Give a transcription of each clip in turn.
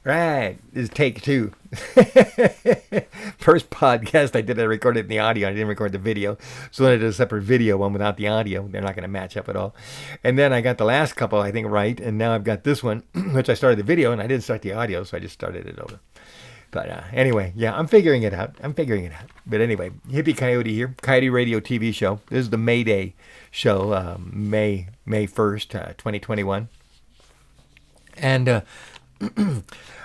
Right. This is take two. First podcast I did, I recorded in the audio. I didn't record the video. So then I did a separate video one without the audio. They're not going to match up at all. And then I got the last couple, I think, right. And now I've got this one, which I started the video and I didn't start the audio. So I just started it over. But anyway, yeah, I'm figuring it out. But anyway, Hippy Coyote here, Coyote Radio TV show. This is the May Day show, May 1st, 2021. And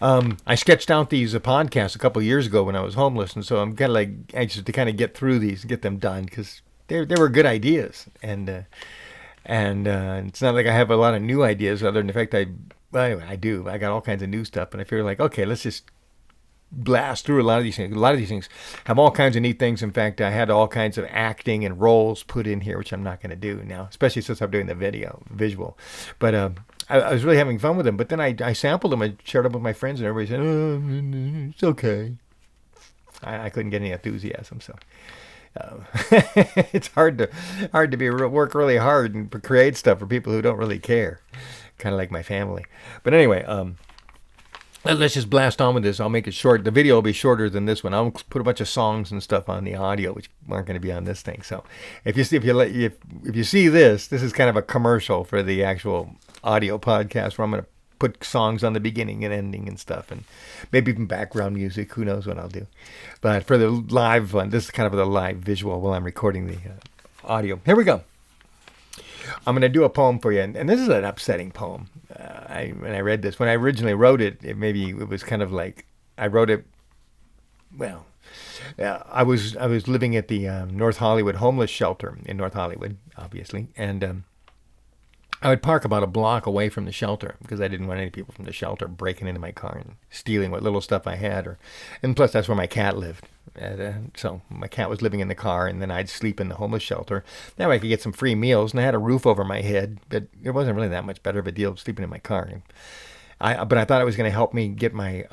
I sketched out these podcasts a couple of years ago when I was homeless, and so I'm kind of like anxious to kind of get through these and get them done because they were good ideas, and it's not like I have a lot of new ideas other than the fact well, anyway, I do. I got all kinds of new stuff, and I feel like, okay, let's just blast through a lot of these things. A lot of these things have all kinds of neat things. In fact, I had all kinds of acting and roles put in here, which I'm not going to do now, especially since I'm doing the visual. But I was really having fun with them. But then I sampled them. I shared them with my friends, and everybody said, "Oh, it's okay." I couldn't get any enthusiasm, so. It's hard to work really hard and create stuff for people who don't really care, kind of like my family. But anyway, let's just blast on with this. I'll make it short. The video will be shorter than this one. I'll put a bunch of songs and stuff on the audio, which aren't going to be on this thing. So, if you see this is kind of a commercial for the actual audio podcast, where I'm going to put songs on the beginning and ending and stuff, and maybe even background music. Who knows what I'll do? But for the live one, this is kind of the live visual while I'm recording the audio. Here we go. I'm going to do a poem for you, and this is an upsetting poem. When I read this, when I originally wrote it, it was kind of like I wrote it. Well, I was living at the North Hollywood homeless shelter in North Hollywood, obviously, and I would park about a block away from the shelter because I didn't want any people from the shelter breaking into my car and stealing what little stuff I had. And plus, that's where my cat lived. So my cat was living in the car, and then I'd sleep in the homeless shelter. That way I could get some free meals, and I had a roof over my head, but it wasn't really that much better of a deal sleeping in my car. But I thought it was going to help me get my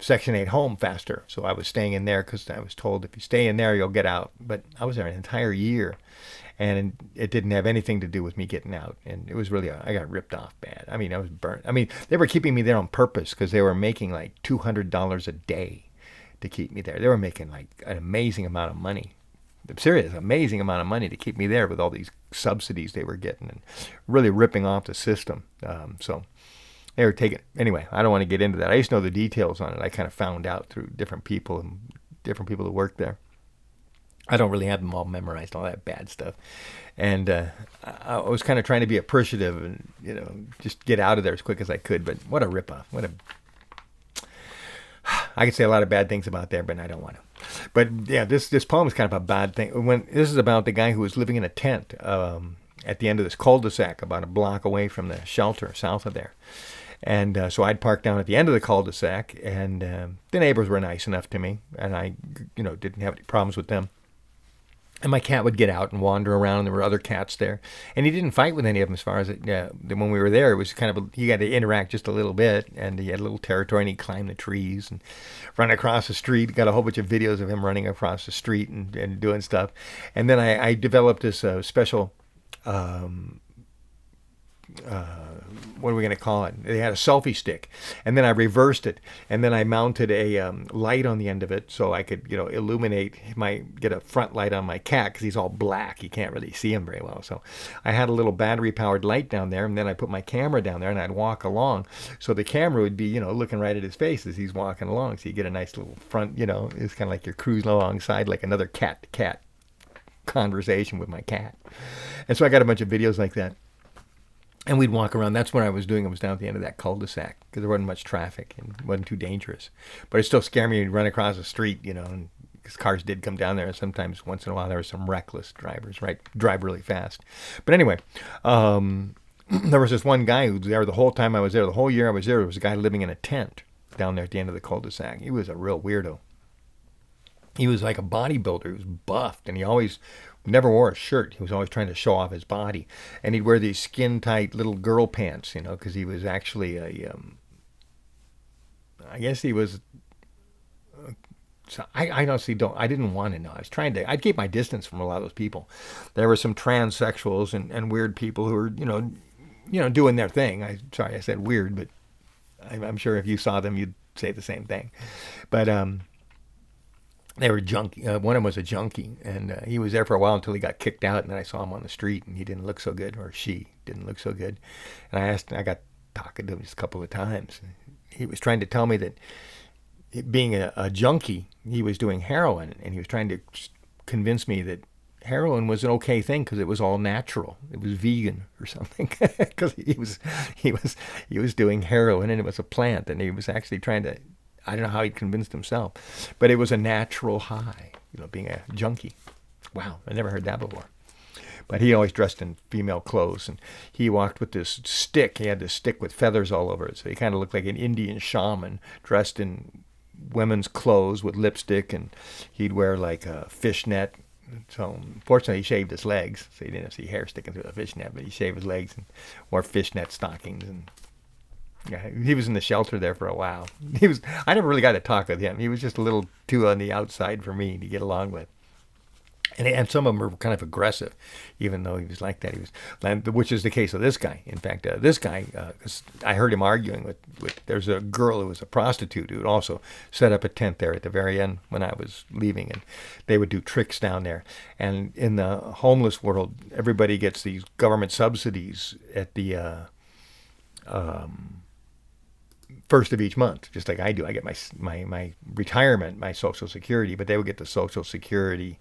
Section 8 home faster. So I was staying in there because I was told if you stay in there, you'll get out. But I was there an entire year. And it didn't have anything to do with me getting out. And it was really, I got ripped off bad. I mean, I was burnt. I mean, they were keeping me there on purpose because they were making like $200 a day to keep me there. They were making like an amazing amount of money. Serious, amazing amount of money to keep me there with all these subsidies they were getting and really ripping off the system. So they were taking, anyway, I don't want to get into that. I used to know the details on it. I kind of found out through different people who worked there. I don't really have them all memorized, all that bad stuff. And I was kind of trying to be appreciative and, just get out of there as quick as I could. But what a ripoff. I could say a lot of bad things about there, but I don't want to. But yeah, this poem is kind of a bad thing. This is about the guy who was living in a tent at the end of this cul-de-sac about a block away from the shelter south of there. And so I'd park down at the end of the cul-de-sac, and the neighbors were nice enough to me, and I didn't have any problems with them. And my cat would get out and wander around, and there were other cats there. And he didn't fight with any of them as far as when we were there. It was kind of, he got to interact just a little bit, and he had a little territory, and he'd climb the trees and run across the street. Got a whole bunch of videos of him running across the street and doing stuff. And then I developed this special, what are we going to call it? They had a selfie stick, and then I reversed it, and then I mounted a light on the end of it so I could, get a front light on my cat because he's all black. You can't really see him very well. So I had a little battery-powered light down there, and then I put my camera down there, and I'd walk along. So the camera would be, looking right at his face as he's walking along. So you get a nice little front, it's kind of like you're cruising alongside like another cat-to-cat conversation with my cat. And so I got a bunch of videos like that. And we'd walk around. That's what I was doing. I was down at the end of that cul-de-sac because there wasn't much traffic and it wasn't too dangerous. But it still scared me to run across the street, and because cars did come down there. And sometimes, once in a while, there were some reckless drivers, right? Drive really fast. But anyway, there was this one guy who was there the whole time I was there. The whole year I was there, there was a guy living in a tent down there at the end of the cul-de-sac. He was a real weirdo. He was like a bodybuilder. He was buffed, and he always never wore a shirt. He was always trying to show off his body. And he'd wear these skin-tight little girl pants, because he was actually I guess he was, so I honestly I didn't want to know. I'd keep my distance from a lot of those people. There were some transsexuals and weird people who were, doing their thing. Sorry I said weird, but I'm sure if you saw them, you'd say the same thing. But they were junkie. One of them was a junkie, and he was there for a while until he got kicked out. And then I saw him on the street, and he didn't look so good, or she didn't look so good. And I got talking to him just a couple of times. He was trying to tell me that being a junkie, he was doing heroin, and he was trying to convince me that heroin was an okay thing because it was all natural. It was vegan or something. Because he was doing heroin, and it was a plant, and he was actually trying to. I don't know how he convinced himself, but it was a natural high, being a junkie. Wow, I never heard that before. But he always dressed in female clothes, and he walked with this stick. He had this stick with feathers all over it, so he kind of looked like an Indian shaman dressed in women's clothes with lipstick, and he'd wear like a fishnet. So fortunately, he shaved his legs, so he didn't see hair sticking through the fishnet, but he shaved his legs and wore fishnet stockings. And yeah, he was in the shelter there for a while. I never really got to talk with him. He was just a little too on the outside for me to get along with. And some of them were kind of aggressive, even though he was like that. Which is the case of this guy. In fact, this guy, 'cause I heard him arguing with. There's a girl who was a prostitute who would also set up a tent there at the very end when I was leaving, and they would do tricks down there. And in the homeless world, everybody gets these government subsidies at the first of each month, just like I do. I get my retirement, my Social Security, but they would get the Social Security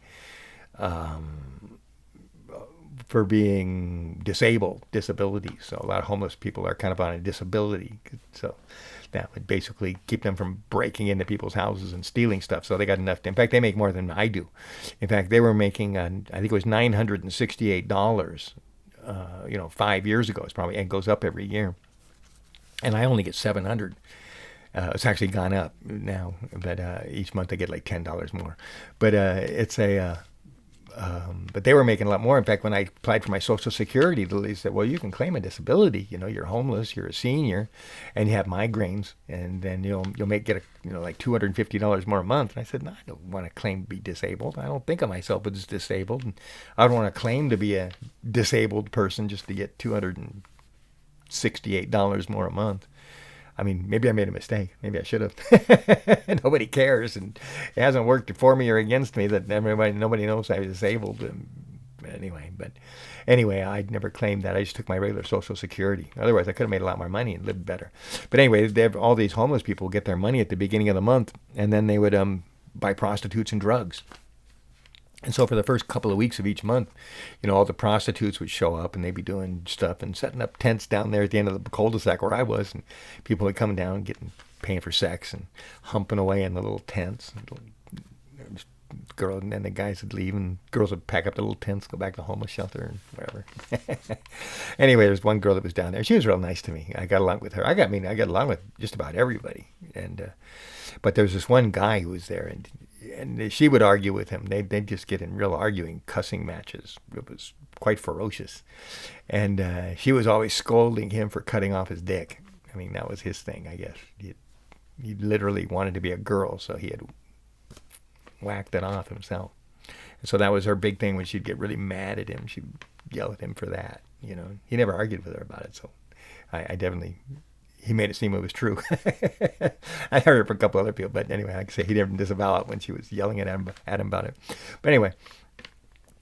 for being disability. So a lot of homeless people are kind of on a disability. So that would basically keep them from breaking into people's houses and stealing stuff. So they got enough. In fact, they make more than I do. In fact, they were making, I think it was $968, 5 years ago. It's probably, and goes up every year. And I only get $700. It's actually gone up now, but each month I get like $10 more. But but they were making a lot more. In fact, when I applied for my Social Security, they said, well, you can claim a disability. You're homeless, you're a senior, and you have migraines, and then you'll get like $250 more a month. And I said, no, I don't want to claim to be disabled. I don't think of myself as disabled. And I don't want to claim to be a disabled person just to get $268 more a month. I mean, maybe I made a mistake. Maybe I should have. Nobody cares, and it hasn't worked for me or against me that nobody knows I was disabled. Anyway, I'd never claimed that. I just took my regular Social Security. Otherwise, I could have made a lot more money and lived better. But anyway, all these homeless people get their money at the beginning of the month, and then they would buy prostitutes and drugs. And so for the first couple of weeks of each month, all the prostitutes would show up, and they'd be doing stuff and setting up tents down there at the end of the cul-de-sac where I was, and people would come down paying for sex and humping away in the little tents. And then the guys would leave, and girls would pack up the little tents, go back to the homeless shelter and whatever. Anyway, there's one girl that was down there. She was real nice to me. I got along with her. I got along with just about everybody. But there was this one guy who was there, and she would argue with him. They'd just get in real arguing, cussing matches. It was quite ferocious. And she was always scolding him for cutting off his dick. I mean, that was his thing, I guess. He literally wanted to be a girl, so he had whacked it off himself. And so that was her big thing. When she'd get really mad at him, she'd yell at him for that. He never argued with her about it. So I definitely... He made it seem it was true. I heard it from a couple other people, but anyway, like I say, he didn't disavow it when she was yelling at him about it. But anyway,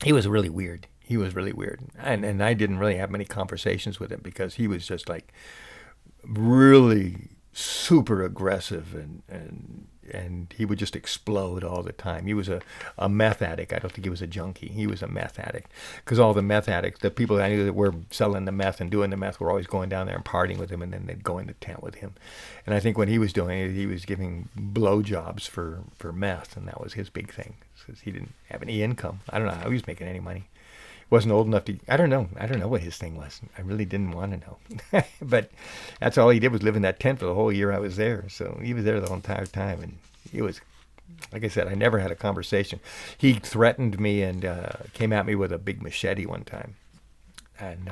he was really weird. And I didn't really have many conversations with him because he was just like really super aggressive, and he would just explode all the time. He was a meth addict. I don't think he was a junkie. He was a meth addict, because all the meth addicts, the people that I knew that were selling the meth and doing the meth, were always going down there and partying with him, and then they'd go in the tent with him. And I think when he was doing it, he was giving blowjobs for meth, and that was his big thing, because he didn't have any income. I don't know how he was making any money. Wasn't old enough to, I don't know what his thing was. I really didn't want to know. But that's all he did, was live in that tent for the whole year I was there. So he was there the whole entire time, and it was, like I said, I never had a conversation. He threatened me and came at me with a big machete one time. And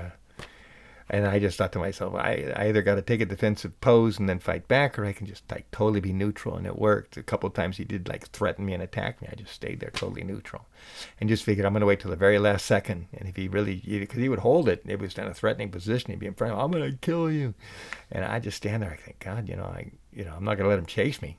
And I just thought to myself, I either got to take a defensive pose and then fight back, or I can just like totally be neutral. And it worked. A couple of times he did like threaten me and attack me. I just stayed there totally neutral, and just figured I'm going to wait till the very last second. And if he really, because he would hold it, it was in a threatening position. He'd be in front of, I'm going to kill you, and I just stand there. I think, God, I'm not going to let him chase me.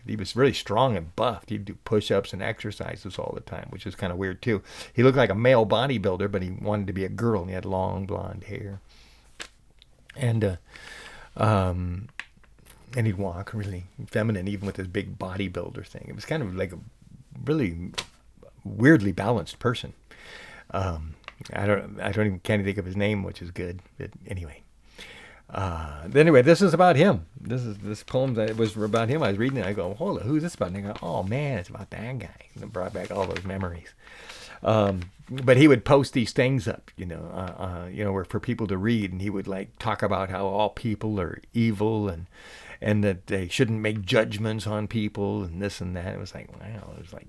He was really strong and buffed. He'd do push-ups and exercises all the time, which is kind of weird too. He looked like a male bodybuilder, but he wanted to be a girl, and he had long blonde hair. And he'd walk really feminine, even with his big bodybuilder thing. It was kind of like a really weirdly balanced person. I can't even think of his name, which is good. But anyway. This is about him. This poem that was about him. I was reading it. I go, hold on, who's this about? And I go, oh man, it's about that guy. And it brought back all those memories. But he would post these things up, where for people to read, and he would like talk about how all people are evil and that they shouldn't make judgments on people and this and that. It was like, wow. It was like,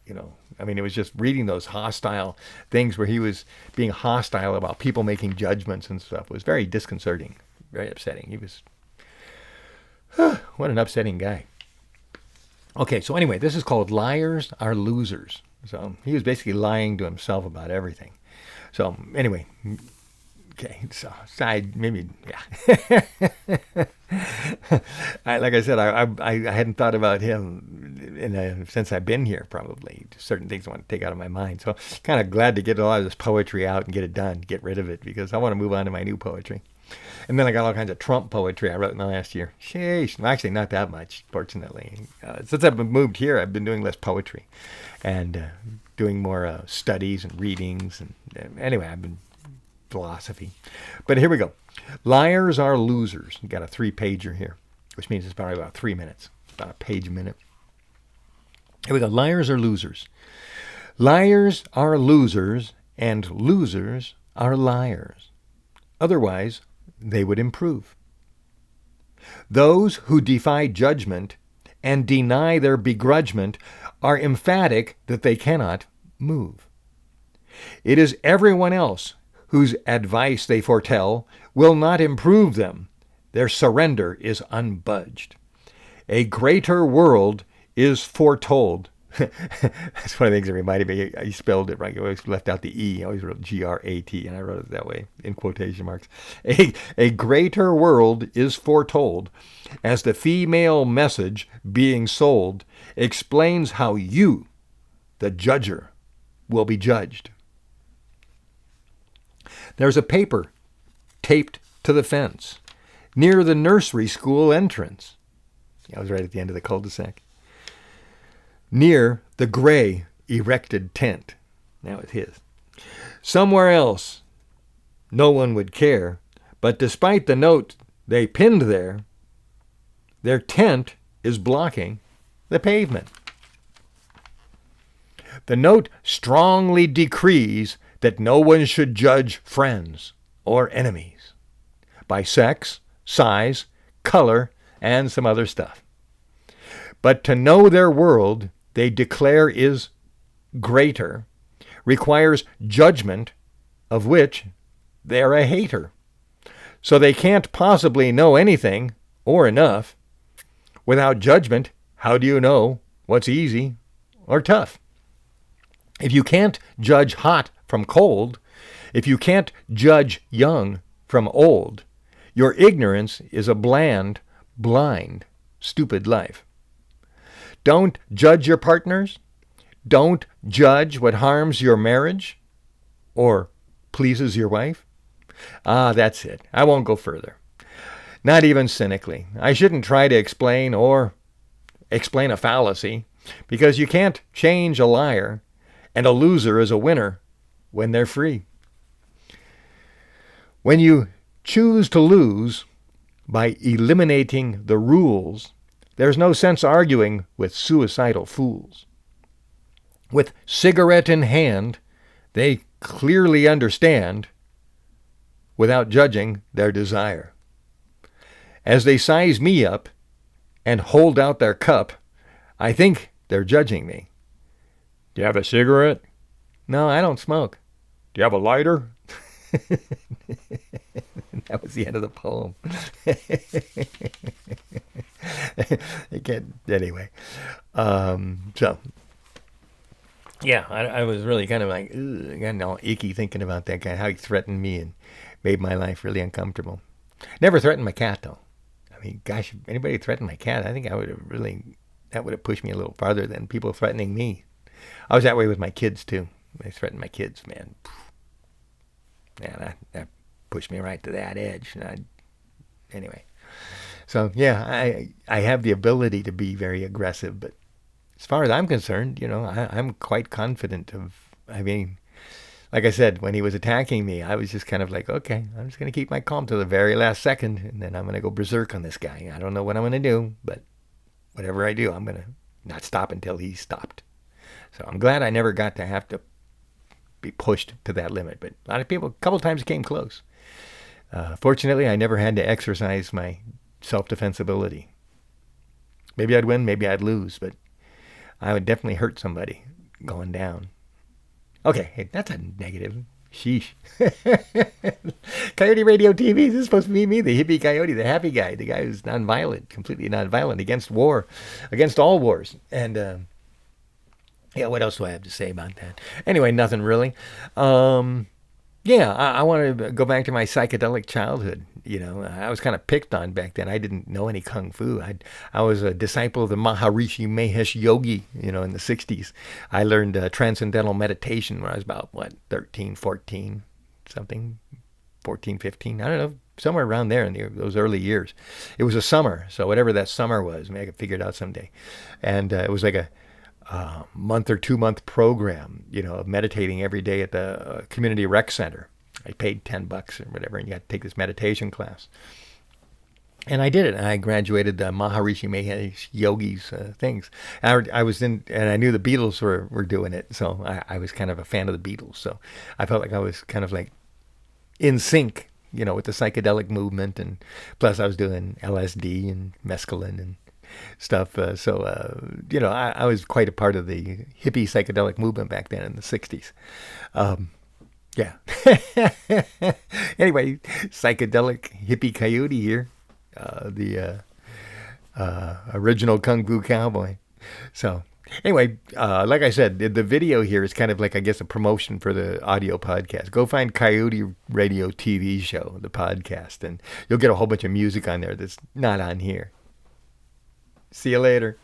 it was just reading those hostile things where he was being hostile about people making judgments and stuff. It was very disconcerting. Very upsetting. He was, what an upsetting guy. Okay, so anyway, this is called Liars Are Losers. So he was basically lying to himself about everything. So anyway, okay, so like I said, I hadn't thought about him since I've been here, probably. Certain things I want to take out of my mind. So kind of glad to get a lot of this poetry out and get it done, get rid of it, because I want to move on to my new poetry. And then I got all kinds of Trump poetry I wrote in the last year. Sheesh. Well, actually, not that much, fortunately. Since I've moved here, I've been doing less poetry and doing more studies and readings. And anyway, I've been philosophy. But here we go. Liars are losers. Got a 3-pager here, which means it's probably about 3 minutes, about a page a minute. Here we go. Liars are losers. Liars are losers, and losers are liars. Otherwise, they would improve. Those who defy judgment and deny their begrudgment are emphatic that they cannot move. It is everyone else whose advice they foretell will not improve them. Their surrender is unbudged. A greater world is foretold. That's one of the things that reminded me. I spelled it right. I always left out the E. I always wrote G-R-A-T, and I wrote it that way, in quotation marks. A greater world is foretold, as the female message being sold explains how you, the judger, will be judged. There's a paper taped to the fence near the nursery school entrance. I was right at the end of the cul-de-sac. Near the gray erected tent. That was his. Somewhere else, no one would care, but despite the note they pinned there, their tent is blocking the pavement. The note strongly decrees that no one should judge friends or enemies by sex, size, color, and some other stuff. But to know their world they declare is greater requires judgment, of which they're a hater. So they can't possibly know anything or enough. Without judgment, how do you know what's easy or tough? If you can't judge hot from cold, if you can't judge young from old, your ignorance is a bland, blind, stupid life. Don't judge your partners. Don't judge what harms your marriage or pleases your wife. That's it. I won't go further. Not even cynically. I shouldn't try to explain a fallacy, because you can't change a liar, and a loser is a winner when they're free. When you choose to lose by eliminating the rules, there's no sense arguing with suicidal fools. With cigarette in hand, they clearly understand, without judging their desire. As they size me up and hold out their cup, I think they're judging me. Do you have a cigarette? No, I don't smoke. Do you have a lighter? That was the end of the poem. Anyway. So, yeah, I was really kind of like, ugh, getting all icky thinking about that guy, how he threatened me and made my life really uncomfortable. Never threatened my cat, though. I mean, gosh, if anybody threatened my cat, I think that would have pushed me a little farther than people threatening me. I was that way with my kids, too. They threatened my kids, man. Man, that pushed me right to that edge. Anyway. So, yeah, I have the ability to be very aggressive, but as far as I'm concerned, I'm quite confident I mean, like I said, when he was attacking me, I was just kind of like, okay, I'm just going to keep my calm to the very last second, and then I'm going to go berserk on this guy. I don't know what I'm going to do, but whatever I do, I'm going to not stop until he's stopped. So I'm glad I never got to have to be pushed to that limit, but a lot of people, a couple times came close. Fortunately, I never had to exercise my self-defense ability. Maybe I'd win, maybe I'd lose, but I would definitely hurt somebody going down. Okay, hey, that's a negative. Sheesh. Coyote Radio TV. This is supposed to be me, the hippie coyote, the happy guy, the guy who's nonviolent, completely nonviolent, against war, against all wars. And, yeah, what else do I have to say about that? Anyway, nothing really. Yeah, I want to go back to my psychedelic childhood. I was kind of picked on back then. I didn't know any kung fu. I was a disciple of the Maharishi Mahesh Yogi, in the 60s. I learned transcendental meditation when I was about, 13, 14, something, 14, 15. I don't know, somewhere around there in those early years. It was a summer, so whatever that summer was, maybe I could figure it out someday. And it was like a month or 2 month program, of meditating every day at the community rec center. I paid $10 or whatever, and you had to take this meditation class. And I did it. And I graduated the Maharishi Mahesh Yogi's things. I was in, and I knew the Beatles were doing it, so I was kind of a fan of the Beatles. So I felt like I was kind of like in sync, with the psychedelic movement, and plus I was doing LSD and mescaline and stuff. I was quite a part of the hippie psychedelic movement back then in the 60s. Yeah. Anyway, psychedelic hippie coyote here, the original Kung Fu cowboy. So anyway, like I said, the video here is kind of like, I guess, a promotion for the audio podcast. Go find Coyote Radio TV show, the podcast, and you'll get a whole bunch of music on there that's not on here. See you later.